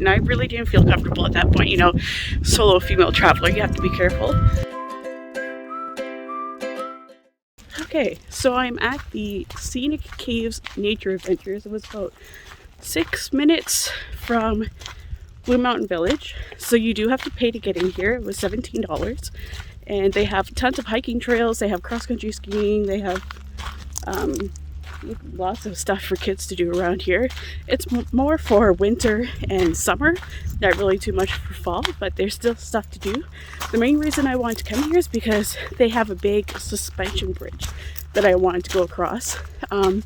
and I really didn't feel comfortable at that point. You know, solo female traveler, you have to be careful. Okay, so I'm at the Scenic Caves Nature Adventures. It was about 6 minutes from Blue Mountain Village, so you do have to pay to get in here. It was $17, and they have tons of hiking trails, they have cross-country skiing, they have lots of stuff for kids to do around here. It's more for winter and summer, not really too much for fall, but there's still stuff to do. The main reason I wanted to come here is because they have a big suspension bridge that I wanted to go across. I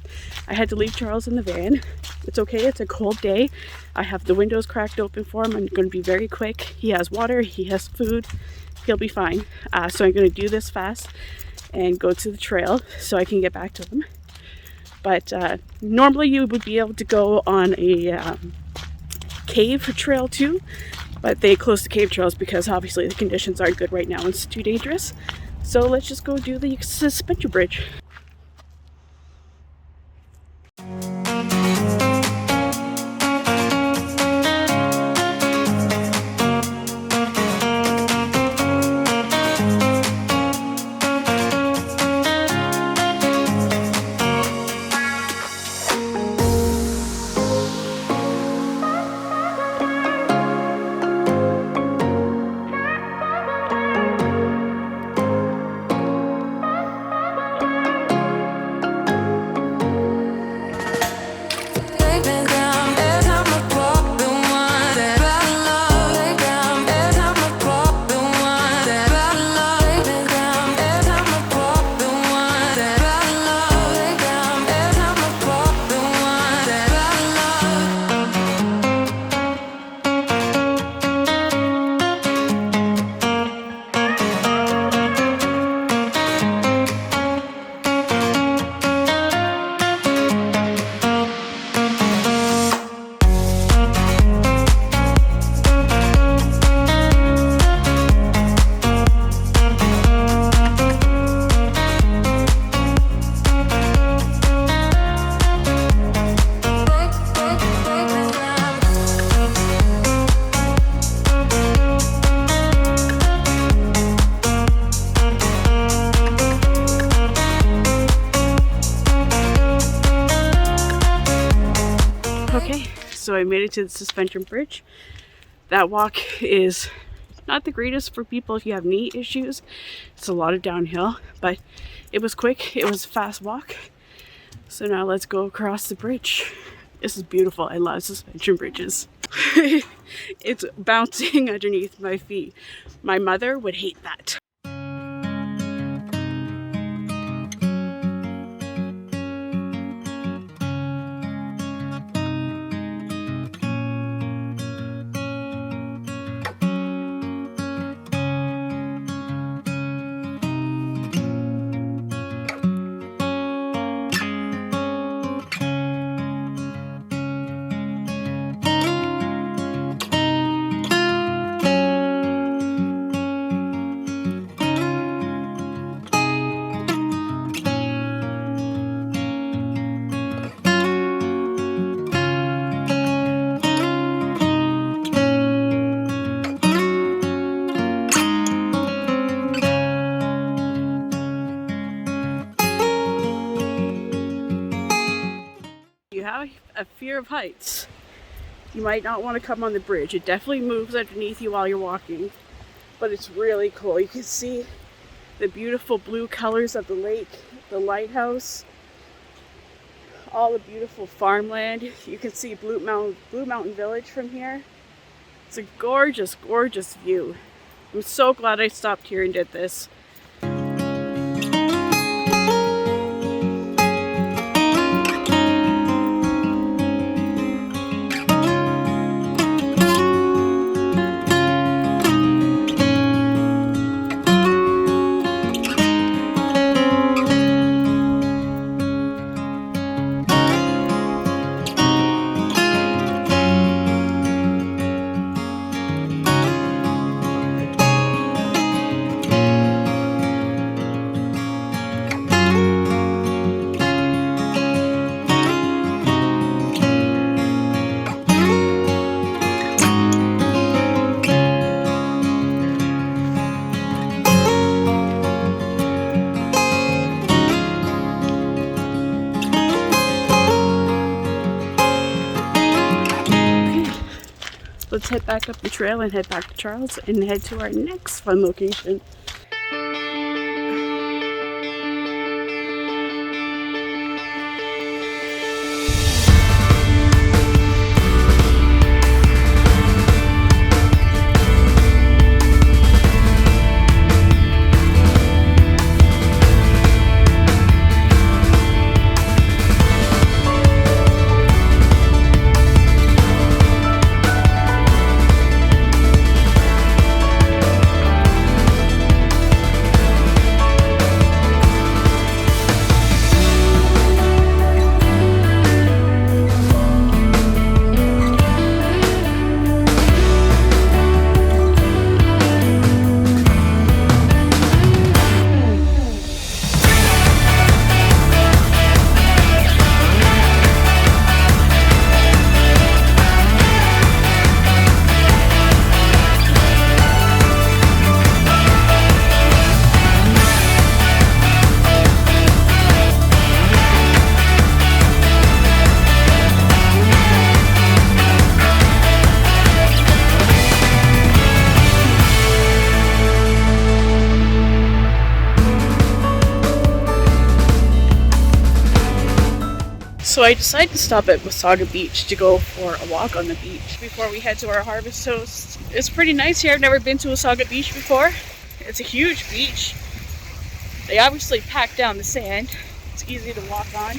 had to leave Charles in the van. It's okay, it's a cold day. I have the windows cracked open for him. I'm going to be very quick. He has water, he has food, he'll be fine. So I'm going to do this fast and go to the trail so I can get back to him. But normally you would be able to go on a cave trail too, but they closed the cave trails because obviously the conditions aren't good right now. It's too dangerous. So let's just go do the suspension bridge. Okay, so I made it to the suspension bridge. That walk is not the greatest for people if you have knee issues. It's a lot of downhill, but it was quick. It was a fast walk. So now let's go across the bridge. This is beautiful. I love suspension bridges. It's bouncing underneath my feet. My mother would hate that. You have a fear of heights, you might not want to come on the bridge. It definitely moves underneath you while you're walking, but it's really cool. You can see the beautiful blue colors of the lake, the lighthouse, all the beautiful farmland. You can see Blue Mountain Village from here. It's a gorgeous, gorgeous view. I'm so glad I stopped here and did this. Let's head back up the trail and head back to Charles and head to our next fun location. So I decided to stop at Wasaga Beach to go for a walk on the beach before we head to our harvest toast. It's pretty nice here. I've never been to Wasaga Beach before. It's a huge beach. They obviously pack down the sand. It's easy to walk on.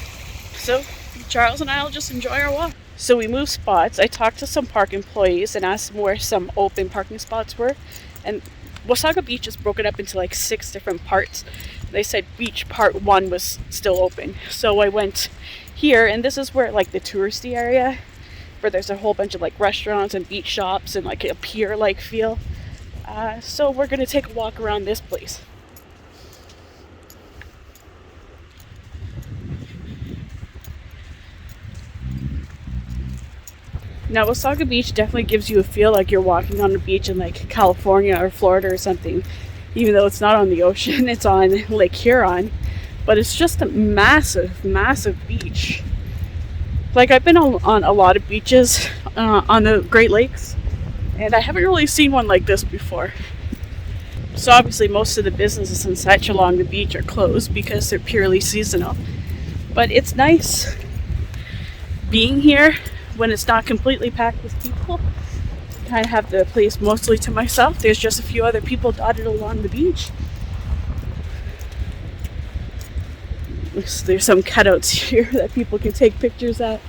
So Charles and I will just enjoy our walk. So we moved spots. I talked to some park employees and asked them where some open parking spots were. And Wasaga Beach is broken up into like 6 different parts. They said beach part 1 was still open. So I went here, and this is where like the touristy area, where there's a whole bunch of like restaurants and beach shops and like a pier like feel. So we're gonna take a walk around this place. Now Wasaga Beach definitely gives you a feel like you're walking on a beach in like California or Florida or something, even though it's not on the ocean. It's on Lake Huron. But it's just a massive, massive beach. Like, I've been on a lot of beaches on the Great Lakes, and I haven't really seen one like this before. So obviously most of the businesses and such along the beach are closed because they're purely seasonal. But it's nice being here when it's not completely packed with people. I kind of have the place mostly to myself. There's just a few other people dotted along the beach. There's some cutouts here that people can take pictures at.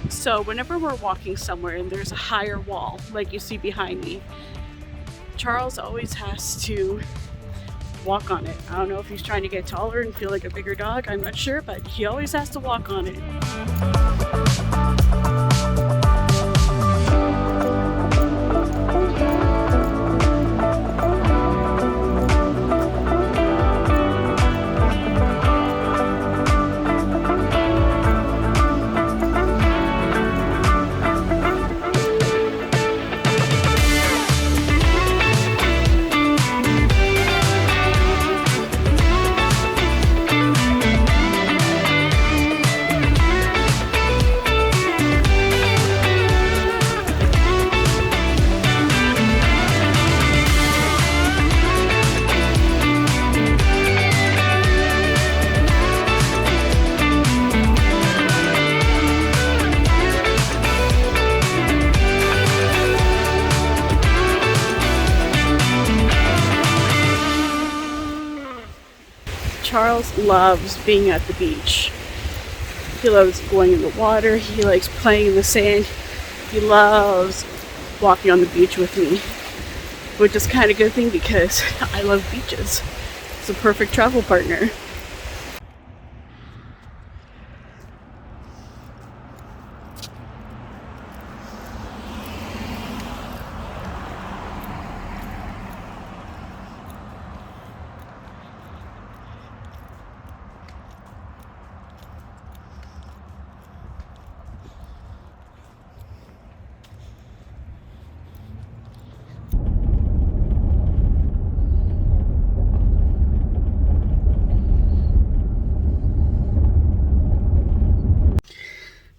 So whenever we're walking somewhere and there's a higher wall, like you see behind me, Charles always has to walk on it. I don't know if he's trying to get taller and feel like a bigger dog, I'm not sure, but he always has to walk on it. Charles loves being at the beach. He loves going in the water. He likes playing in the sand. He loves walking on the beach with me, which is kind of a good thing because I love beaches. It's a perfect travel partner.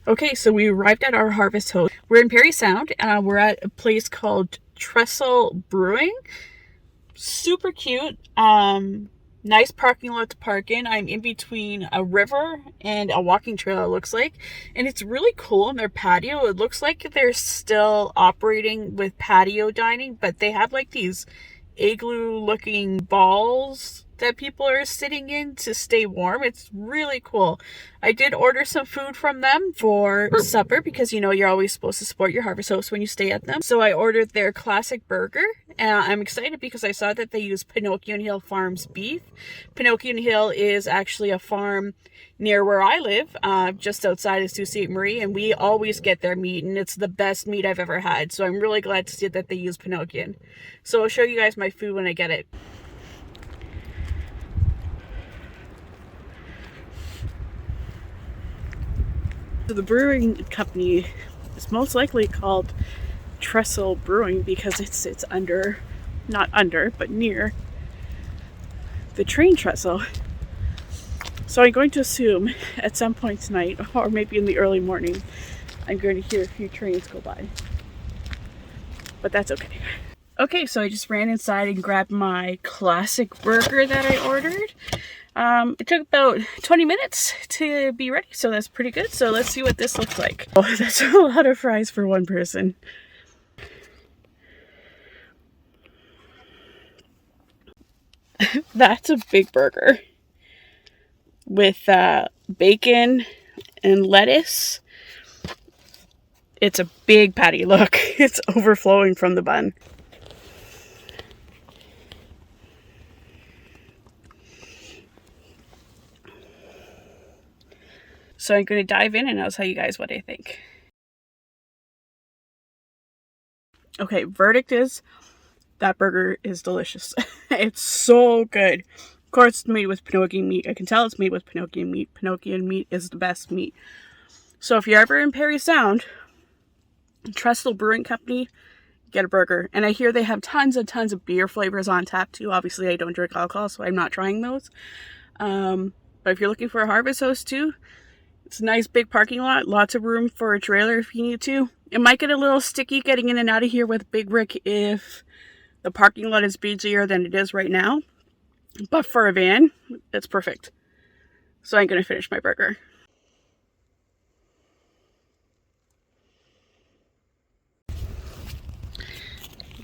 Okay, so we arrived at our harvest hose. We're in Perry Sound. We're at a place called Trestle Brewing. Super cute. Nice parking lot to park in. I'm in between a river and a walking trail, it looks like. And it's really cool in their patio. It looks like they're still operating with patio dining, but they have like these igloo looking balls that people are sitting in to stay warm. It's really cool. I did order some food from them for supper because, you know, you're always supposed to support your harvest hosts when you stay at them. So I ordered their classic burger. I'm excited because I saw that they use Pinocchio Hill Farms beef. Pinocchio Hill is actually a farm near where I live, just outside of Sault Ste. Marie, and we always get their meat, and it's the best meat I've ever had. So I'm really glad to see that they use Pinocchio. So I'll show you guys my food when I get it. So the brewing company is most likely called Trestle Brewing because it sits under, not under, but near the train trestle. So I'm going to assume at some point tonight, or maybe in the early morning, I'm going to hear a few trains go by. But that's okay. Okay, so I just ran inside and grabbed my classic burger that I ordered. It took about 20 minutes to be ready, so that's pretty good. So let's see what this looks like. Oh, that's a lot of fries for one person. That's a big burger with bacon and lettuce. It's a big patty. Look, it's overflowing from the bun. So I'm going to dive in and I'll tell you guys what I think. Okay, verdict is that burger is delicious. It's so good. Of course, it's made with Pinocchio meat. I can tell it's made with Pinocchio meat. Pinocchio meat is the best meat. So if you're ever in Perry Sound, Trestle Brewing Company, get a burger. And I hear they have tons and tons of beer flavors on tap too. Obviously, I don't drink alcohol, so I'm not trying those. But if you're looking for a harvest host too, it's a nice big parking lot. Lots of room for a trailer if you need to. It might get a little sticky getting in and out of here with Big Rick if the parking lot is busier than it is right now. But for a van, it's perfect. So I'm going to finish my burger.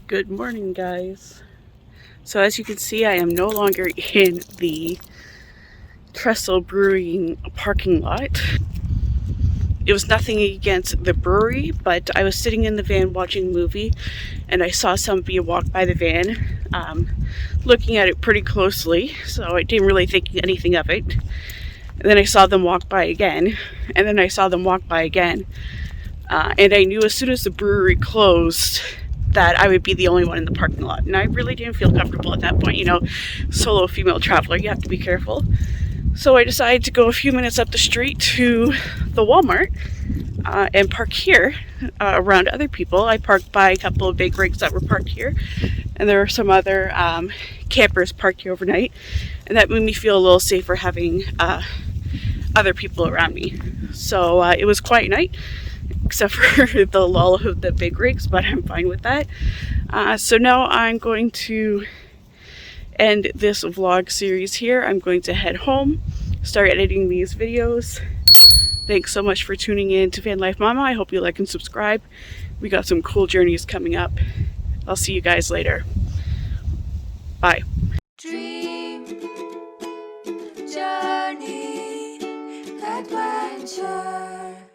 Good morning, guys. So as you can see, I am no longer in the Trestle Brewing parking lot. It was nothing against the brewery, but I was sitting in the van watching a movie and I saw somebody walk by the van, looking at it pretty closely, so I didn't really think anything of it. And then I saw them walk by again, and then I saw them walk by again, and I knew as soon as the brewery closed that I would be the only one in the parking lot, and I really didn't feel comfortable at that point. You know, solo female traveler, you have to be careful. So I decided to go a few minutes up the street to the Walmart and park here around other people. I parked by a couple of big rigs that were parked here, and there were some other campers parked here overnight, and that made me feel a little safer having other people around me. So it was a quiet night, except for the lull of the big rigs, but I'm fine with that. So now I'm going to end this vlog series here. I'm going to head home, start editing these videos. Thanks so much for tuning in to Van Life Mama. I hope you like and subscribe. We got some cool journeys coming up. I'll see you guys later. Bye. Dream, adventure.